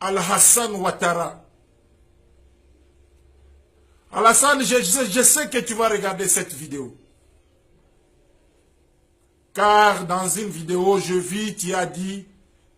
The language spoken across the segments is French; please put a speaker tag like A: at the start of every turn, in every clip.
A: Al-Hassan Ouattara. Alassane, je sais que tu vas regarder cette vidéo. Car dans une vidéo, je vis, tu as dit,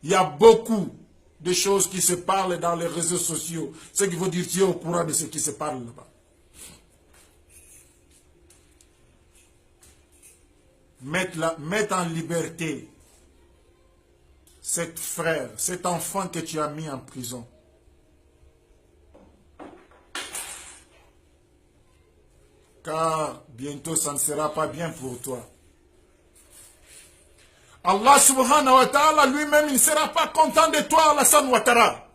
A: il y a beaucoup de choses qui se parlent dans les réseaux sociaux. Ce qui veut dire que tu es au courant de ce qui se parle là-bas. Mettre en liberté cet frère, cet enfant que tu as mis en prison. Car bientôt ça ne sera pas bien pour toi. Allah subhanahu wa ta'ala lui-même, il ne sera pas content de toi, Alassane Ouattara.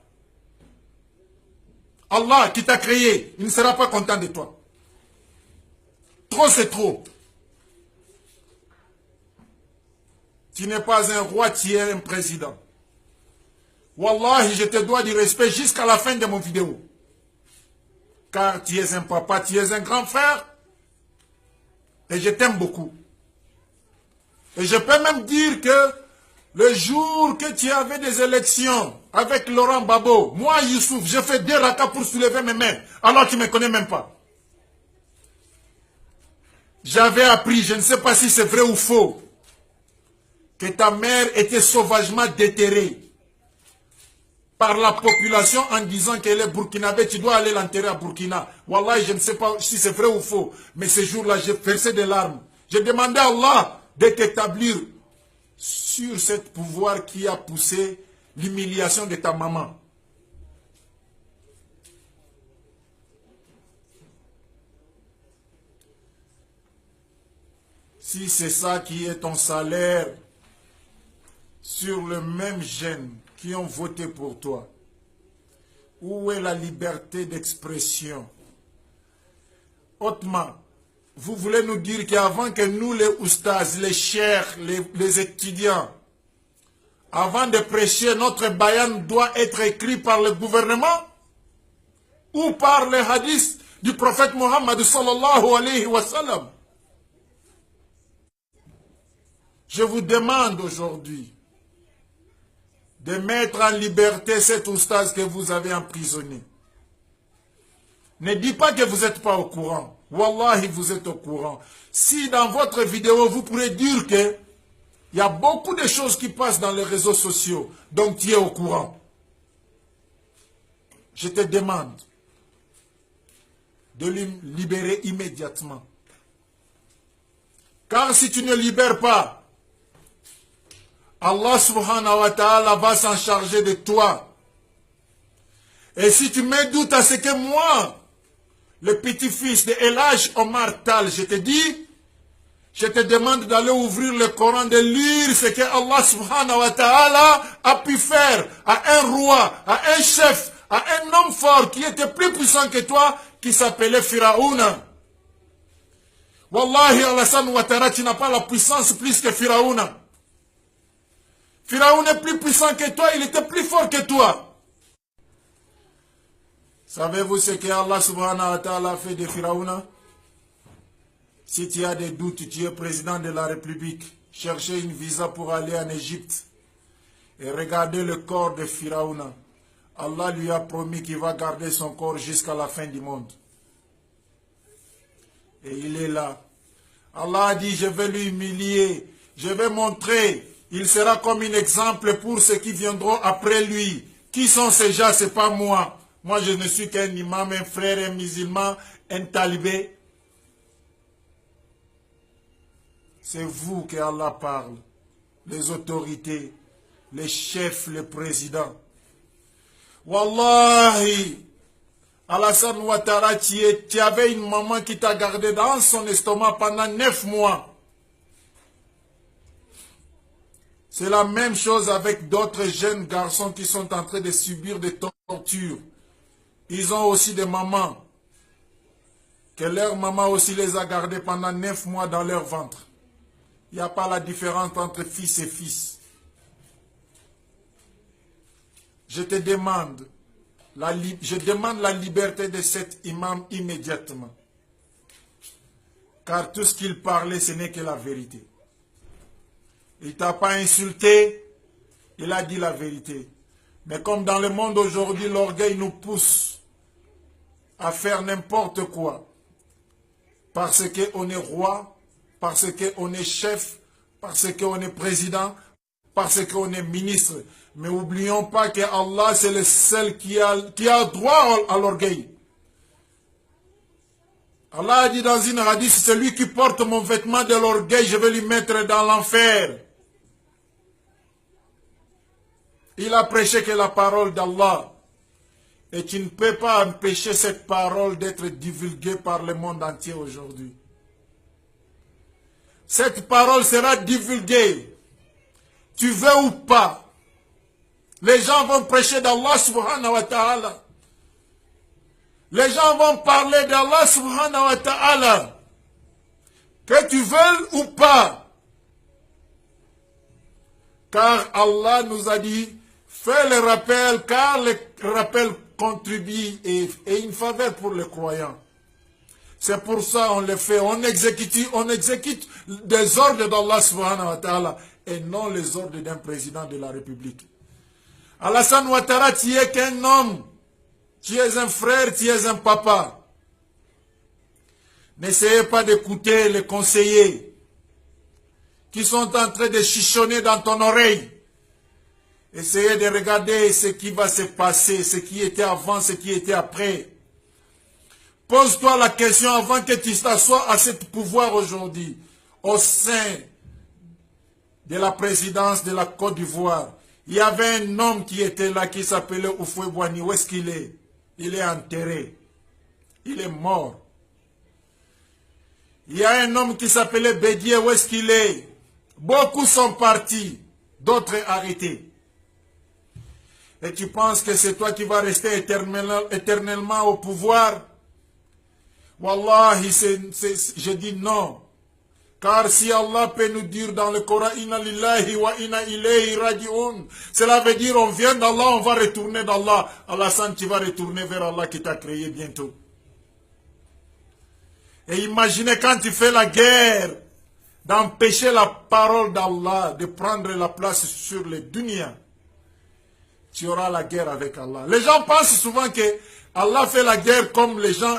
A: Allah qui t'a créé, il ne sera pas content de toi. Trop c'est trop. Tu n'es pas un roi, tu es un président. Wallahi, je te dois du respect jusqu'à la fin de mon vidéo. Car tu es un papa, tu es un grand frère. Et je t'aime beaucoup. Et je peux même dire que le jour que tu avais des élections avec Laurent Gbagbo, moi Youssouf, j'ai fait 2 rakas pour soulever mes mains, alors tu ne me connais même pas. J'avais appris, je ne sais pas si c'est vrai ou faux, que ta mère était sauvagement déterrée par la population en disant qu'elle est burkinabé, tu dois aller l'enterrer à Burkina. Wallah, je ne sais pas si c'est vrai ou faux, mais ce jour-là, j'ai versé des larmes. J'ai demandé à Allah de t'établir sur ce pouvoir qui a poussé l'humiliation de ta maman. Si c'est ça qui est ton salaire sur le même gène qui ont voté pour toi, où est la liberté d'expression? Autrement, vous voulez nous dire qu'avant que nous, les oustas, les chers, les étudiants, avant de prêcher, notre bayan doit être écrit par le gouvernement ou par les hadiths du prophète Mohammed sallallahu alayhi wa sallam? Je vous demande aujourd'hui de mettre en liberté cet oustaz que vous avez emprisonné. Ne dites pas que vous n'êtes pas au courant. Wallahi, vous êtes au courant. Si dans votre vidéo, vous pourrez dire que il y a beaucoup de choses qui passent dans les réseaux sociaux, donc tu es au courant. Je te demande de le libérer immédiatement. Car si tu ne libères pas, Allah subhanahu wa ta'ala va s'en charger de toi. Et si tu mets doute à ce que moi, le petit-fils de El Hadj Omar Tall, je te dis, je te demande d'aller ouvrir le Coran, de lire ce que Allah subhanahu wa ta'ala a pu faire à un roi, à un chef, à un homme fort qui était plus puissant que toi, qui s'appelait Firaouna. Wallahi, Alassane Ouattara, tu n'as pas la puissance plus que Firaouna. Firaouna est plus puissant que toi, il était plus fort que toi. Savez-vous ce que Allah subhanahu wa ta'ala a fait de Firaouna? Si tu as des doutes, tu es président de la République, cherchez une visa pour aller en Égypte et regardez le corps de Firaouna. Allah lui a promis qu'il va garder son corps jusqu'à la fin du monde. Et il est là. Allah a dit, je vais lui humilier, je vais montrer, il sera comme un exemple pour ceux qui viendront après lui. Qui sont ces gens? Ce n'est pas moi. Moi, je ne suis qu'un imam, un frère, un musulman, un talibé. C'est vous que Allah parle, les autorités, les chefs, les présidents. Wallahi, Alassane Ouattara, tu avais une maman qui t'a gardé dans son estomac pendant 9 mois. C'est la même chose avec d'autres jeunes garçons qui sont en train de subir des tortures. Ils ont aussi des mamans. Que leur maman aussi les a gardés pendant 9 mois dans leur ventre. Il n'y a pas la différence entre fils et fils. Je te demande, je demande la liberté de cet imam immédiatement. Car tout ce qu'il parlait, ce n'est que la vérité. Il ne t'a pas insulté, il a dit la vérité. Mais comme dans le monde aujourd'hui, l'orgueil nous pousse à faire n'importe quoi. Parce qu'on est roi, parce qu'on est chef, parce qu'on est président, parce qu'on est ministre. Mais n'oublions pas que Allah, c'est le seul qui a droit à l'orgueil. Allah a dit dans une hadith, celui qui porte mon vêtement de l'orgueil, je vais lui mettre dans l'enfer. Il a prêché que la parole d'Allah. Et tu ne peux pas empêcher cette parole d'être divulguée par le monde entier aujourd'hui. Cette parole sera divulguée. Tu veux ou pas. Les gens vont prêcher d'Allah subhanahu wa ta'ala. Les gens vont parler d'Allah subhanahu wa ta'ala. Que tu veuilles ou pas. Car Allah nous a dit, fais le rappel, car le rappel contribue et une faveur pour les croyants. C'est pour ça qu'on le fait. On exécute des ordres d'Allah subhanahu wa ta'ala et non les ordres d'un président de la République. Alassane Ouattara, tu es qu'un homme. Tu es un frère, tu es un papa. N'essayez pas d'écouter les conseillers qui sont en train de chichonner dans ton oreille. Essayez de regarder ce qui va se passer, ce qui était avant, ce qui était après. Pose-toi la question avant que tu t'assoies à ce pouvoir aujourd'hui, au sein de la présidence de la Côte d'Ivoire. Il y avait un homme qui était là, qui s'appelait Houphouët-Boigny. Où est-ce qu'il est? Il est enterré. Il est mort. Il y a un homme qui s'appelait Bédié. Où est-ce qu'il est? Beaucoup sont partis, d'autres arrêtés. Et tu penses que c'est toi qui vas rester éternellement au pouvoir? Wallahi, je dis non. Car si Allah peut nous dire dans le Coran, Inna lillahi wa inna ilayhi raji'un, cela veut dire on vient d'Allah, on va retourner d'Allah. Alassane, tu vas retourner vers Allah qui t'a créé bientôt. Et imaginez quand tu fais la guerre, d'empêcher la parole d'Allah de prendre la place sur les dunya. Tu auras la guerre avec Allah. Les gens pensent souvent que Allah fait la guerre comme les gens.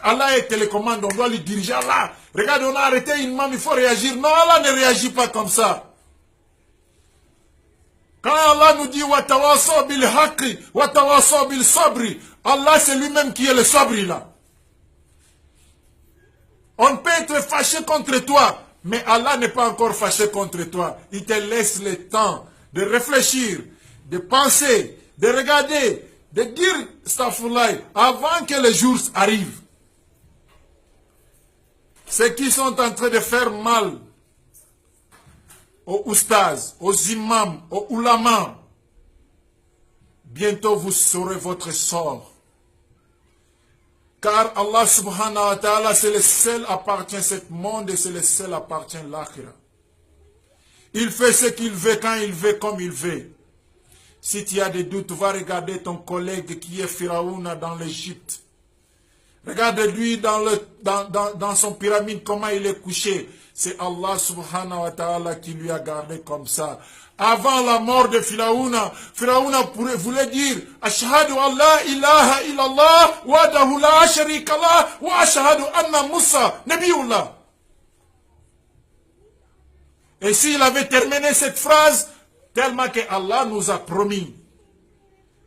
A: Allah est télécommande, on doit lui diriger. Allah, regarde, on a arrêté une main, il faut réagir. Non, Allah ne réagit pas comme ça. Quand Allah nous dit Watawasaw bil haqqi, Watawasaw bil sabri, Allah c'est lui-même qui est le sabri là. On peut être fâché contre toi, mais Allah n'est pas encore fâché contre toi. Il te laisse le temps de réfléchir, de penser, de regarder, de dire Astaghfirullah avant que les jours arrivent. Ceux qui sont en train de faire mal aux oustas, aux imams, aux oulamans, bientôt vous saurez votre sort. Car Allah subhanahu wa ta'ala, c'est le seul appartient à ce monde et c'est le seul appartient à l'akhira. Il fait ce qu'il veut, quand il veut, comme il veut. Si tu as des doutes, va regarder ton collègue qui est Pharaon dans l'Égypte. Regarde-lui dans son pyramide, comment il est couché. C'est Allah subhanahu wa ta'ala qui lui a gardé comme ça. Avant la mort de Pharaon voulait dire Ashhadu an la ilaha illallah wahdahu la sharika lah wa ashhadu anna Musa nabiyullah. Et s'il avait terminé cette phrase, tellement que Allah nous a promis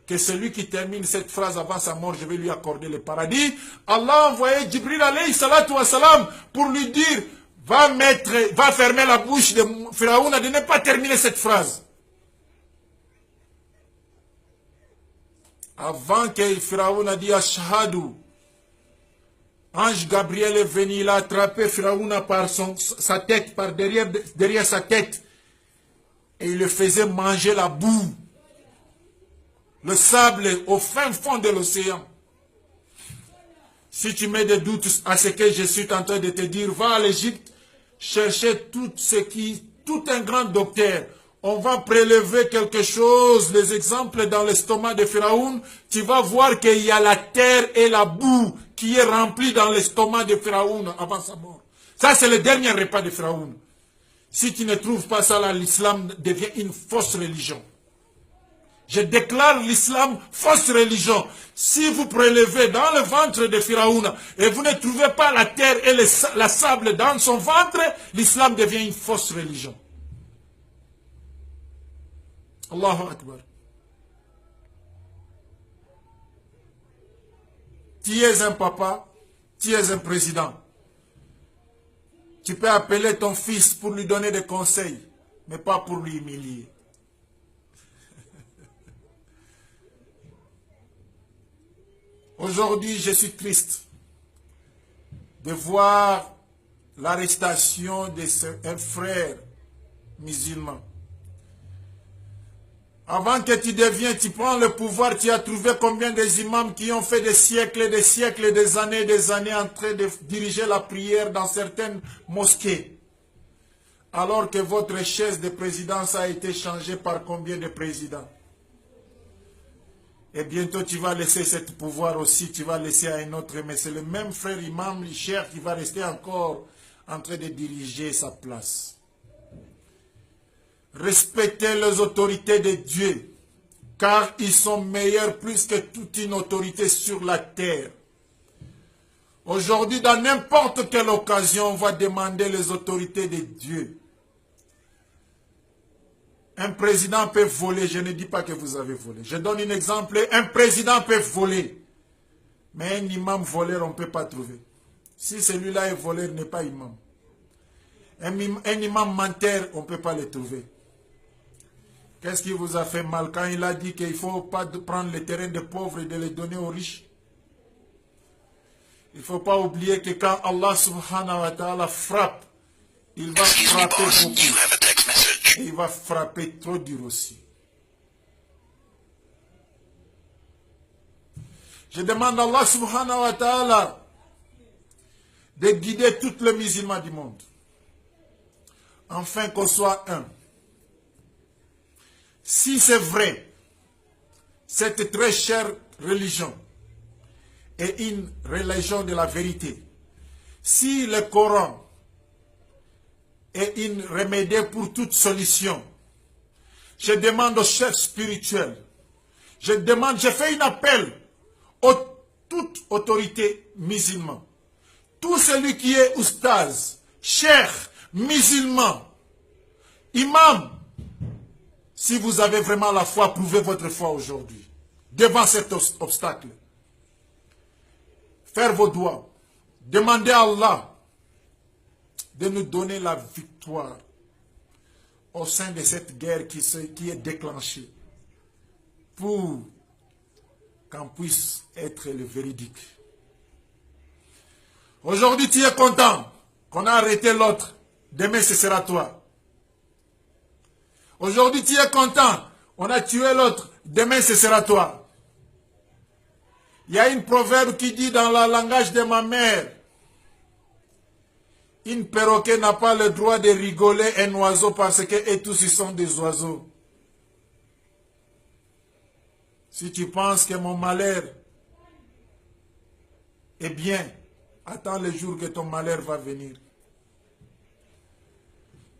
A: que celui qui termine cette phrase avant sa mort, je vais lui accorder le paradis. Allah a envoyé Jibril alayhi salatu wa salam pour lui dire va fermer la bouche de Pharaon de ne pas terminer cette phrase. Avant que Pharaon a dit Ashhadu, ange Gabriel est venu, il a attrapé Pharaon par sa tête, par derrière sa tête, et il le faisait manger la boue, le sable au fin fond de l'océan. Si tu mets des doutes à ce que je suis en train de te dire, va à l'Égypte, chercher tout un grand docteur. On va prélever quelque chose, les exemples dans l'estomac de Pharaon. Tu vas voir qu'il y a la terre et la boue qui est remplie dans l'estomac de Pharaon avant sa mort. Ça, c'est le dernier repas de Pharaon. Si tu ne trouves pas ça là, l'islam devient une fausse religion. Je déclare l'islam fausse religion. Si vous prélevez dans le ventre de Pharaon et vous ne trouvez pas la terre et la sable dans son ventre, l'islam devient une fausse religion. Allahu Akbar. Tu es un papa, tu es un président. Tu peux appeler ton fils pour lui donner des conseils, mais pas pour lui humilier. Aujourd'hui, je suis triste de voir l'arrestation d'un frère musulman. Avant que tu deviennes, tu prends le pouvoir, tu as trouvé combien des imams qui ont fait des siècles, des années en train de diriger la prière dans certaines mosquées. Alors que votre chaise de présidence a été changée par combien de présidents? Et bientôt tu vas laisser ce pouvoir aussi, tu vas laisser à un autre. Mais c'est le même frère imam, cher, qui va rester encore en train de diriger sa place. Respectez les autorités de Dieu, car ils sont meilleurs plus que toute une autorité sur la terre. Aujourd'hui, dans n'importe quelle occasion, on va demander les autorités de Dieu. Un président peut voler, je ne dis pas que vous avez volé. Je donne un exemple, un président peut voler. Mais un imam voleur, on ne peut pas trouver. Si celui-là est voleur, n'est pas imam. Un imam menteur, on ne peut pas le trouver. Qu'est-ce qui vous a fait mal quand il a dit qu'il ne faut pas prendre les terrains des pauvres et de les donner aux riches? Il ne faut pas oublier que quand Allah subhanahu wa ta'ala frappe, il va frapper beaucoup. Et il va frapper trop dur aussi. Je demande à Allah subhanahu wa ta'ala de guider tous les musulmans du monde. Afin qu'on soit un. Si c'est vrai, cette très chère religion est une religion de la vérité, si le Coran est une remède pour toute solution, je demande aux chefs spirituels, je fais un appel à toute autorité musulmane, tout celui qui est oustaz, cheikh, musulman, imam. Si vous avez vraiment la foi, prouvez votre foi aujourd'hui. Devant cet obstacle. Faire vos doigts. Demandez à Allah de nous donner la victoire au sein de cette guerre qui est déclenchée. Pour qu'on puisse être le véridique. Aujourd'hui, tu es content qu'on a arrêté l'autre. Demain, ce sera toi. Aujourd'hui, tu es content. On a tué l'autre. Demain, ce sera toi. Il y a une proverbe qui dit dans le langage de ma mère, une perroquet n'a pas le droit de rigoler un oiseau parce que et tous ils sont des oiseaux. Si tu penses que mon malheur est bien, attends le jour que ton malheur va venir.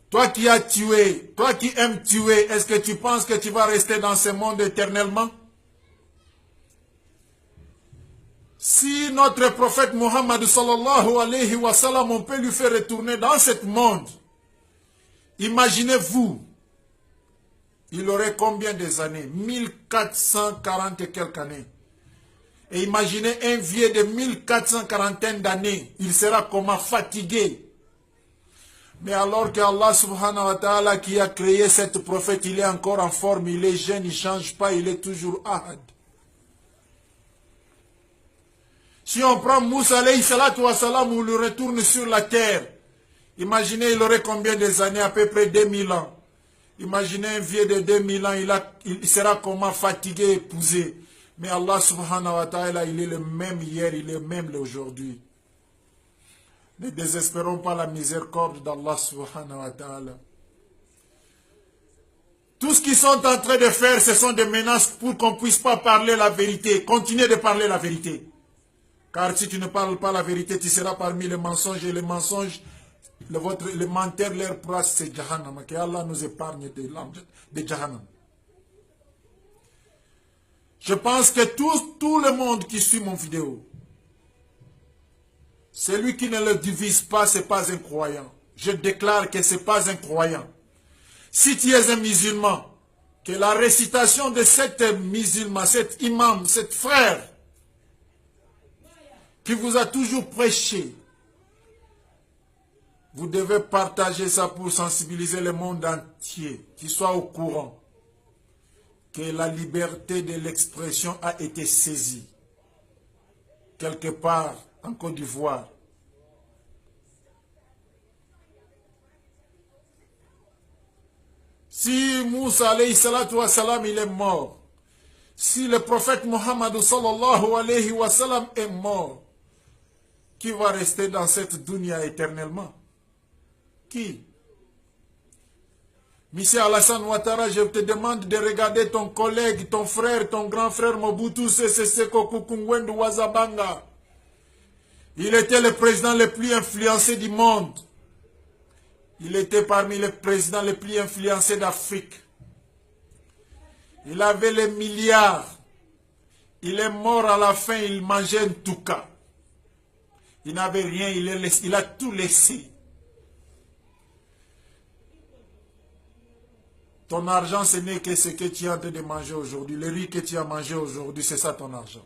A: Toi qui as tué, toi qui aimes tuer, est-ce que tu penses que tu vas rester dans ce monde éternellement? Si notre prophète Muhammad sallallahu alayhi wa sallam, on peut lui faire retourner dans ce monde, imaginez-vous, il aurait combien des années? 1440 et quelques années. Et imaginez un vieux de 1440 d'années, il sera comment fatigué. Mais alors que Allah subhanahu wa ta'ala qui a créé cette prophète, il est encore en forme, il est jeune, il ne change pas, il est toujours ahad. Si on prend Moussa alayhi salatu wa salam, on le retourne sur la terre. Imaginez, il aurait combien des années? À peu près 2000 ans. Imaginez un vieux de 2000 ans, il sera comment fatigué, épousé. Mais Allah subhanahu wa ta'ala, il est le même hier, il est le même aujourd'hui. Ne désespérons pas la miséricorde d'Allah subhanahu wa ta'ala. Tout ce qu'ils sont en train de faire, ce sont des menaces pour qu'on ne puisse pas parler la vérité. Continuez de parler la vérité. Car si tu ne parles pas la vérité, tu seras parmi les mensonges. Et les mensonges, le menteur, leur proie, c'est Jahannam. Que Allah nous épargne de Jahannam. Je pense que tout le monde qui suit mon vidéo, celui qui ne le divise pas, ce n'est pas un croyant. Je déclare que ce n'est pas un croyant. Si tu es un musulman, que la récitation de cet musulman, cet imam, cet frère, qui vous a toujours prêché, vous devez partager ça pour sensibiliser le monde entier, qu'il soit au courant que la liberté de l'expression a été saisie quelque part en Côte d'Ivoire. Si Moussa alayhi salatu wa salam il est mort, si le prophète Mohammed sallallahu alayhi wa sallam est mort, qui va rester dans cette dunya éternellement? Qui? Monsieur Alassane Ouattara, je te demande de regarder ton collègue, ton frère, ton grand frère Mobutu Sese Seko Kukungwendu Wazabanga. Il était le président le plus influencé du monde. Il était parmi les présidents les plus influencés d'Afrique. Il avait les milliards. Il est mort à la fin, il mangeait un touka. Il n'avait rien, il a tout laissé. Ton argent, ce n'est que ce que tu es en train de manger aujourd'hui. Le riz que tu as mangé aujourd'hui, c'est ça ton argent.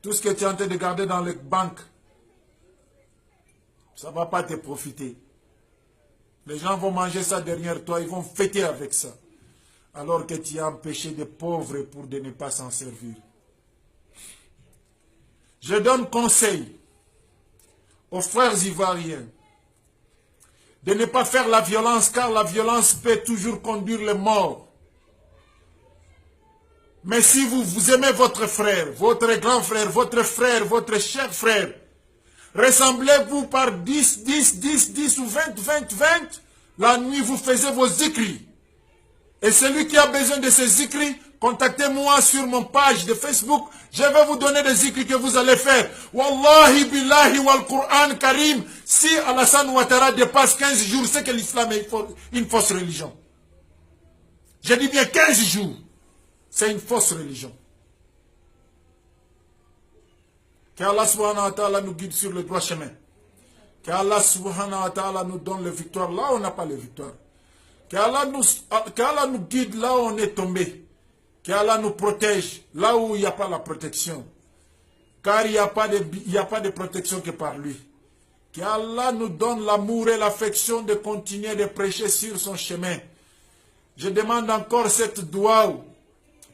A: Tout ce que tu es en train de garder dans les banques, ça ne va pas te profiter. Les gens vont manger ça derrière toi, ils vont fêter avec ça. Alors que tu as empêché des pauvres pour de ne pas s'en servir. Je donne conseil aux frères ivoiriens de ne pas faire la violence, car la violence peut toujours conduire les morts. Mais si vous aimez votre frère, votre grand frère, votre cher frère, ressemblez-vous par 10 ou 20. La nuit, vous faisiez vos zikris. Et celui qui a besoin de ces zikris, contactez-moi sur mon page de Facebook. Je vais vous donner des zikris que vous allez faire. Wallahi billahi wal Qur'an Karim. Si Alassane Ouattara dépasse 15 jours, c'est que l'islam est une fausse religion. Je dis bien 15 jours. C'est une fausse religion. Qu'Allah subhanahu wa ta'ala nous guide sur le droit chemin. Qu'Allah subhanahu wa ta'ala nous donne la victoire là où on n'a pas la victoire. Qu'Allah nous guide là où on est tombé. Qu'Allah nous protège là où il n'y a pas la protection. Car il n'y a pas de protection que par lui. Qu'Allah nous donne l'amour et l'affection de continuer de prêcher sur son chemin. Je demande encore cette doua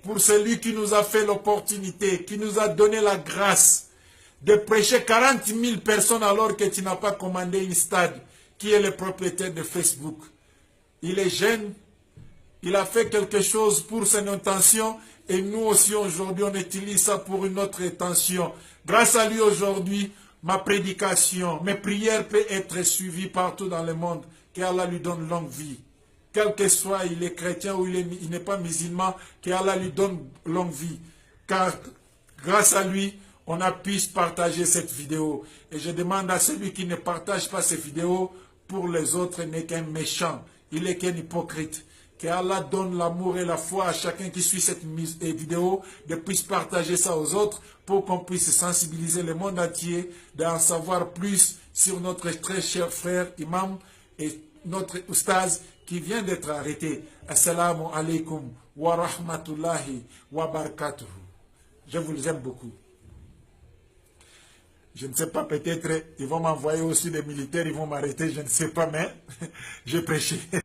A: pour celui qui nous a fait l'opportunité, qui nous a donné la grâce de prêcher 40 000 personnes alors que tu n'as pas commandé une stade, qui est le propriétaire de Facebook. Il est jeune, il a fait quelque chose pour son intention et nous aussi aujourd'hui on utilise ça pour une autre intention. Grâce à lui aujourd'hui, ma prédication, mes prières peuvent être suivies partout dans le monde, qu'Allah lui donne longue vie. Quel que soit, il est chrétien ou il n'est pas musulman, qu'Allah lui donne longue vie. Car grâce à lui, on a pu partager cette vidéo. Et je demande à celui qui ne partage pas cette vidéo, pour les autres n'est qu'un méchant. Il est qu'un hypocrite. Qu'Allah donne l'amour et la foi à chacun qui suit cette vidéo, de puisse partager ça aux autres, pour qu'on puisse sensibiliser le monde entier, d'en savoir plus sur notre très cher frère imam et notre oustaz qui vient d'être arrêté. Assalamu alaikum wa rahmatullahi wa barakatuhu. Je vous aime beaucoup. Je ne sais pas, peut-être ils vont m'envoyer aussi des militaires, ils vont m'arrêter, je ne sais pas, mais je prêchais.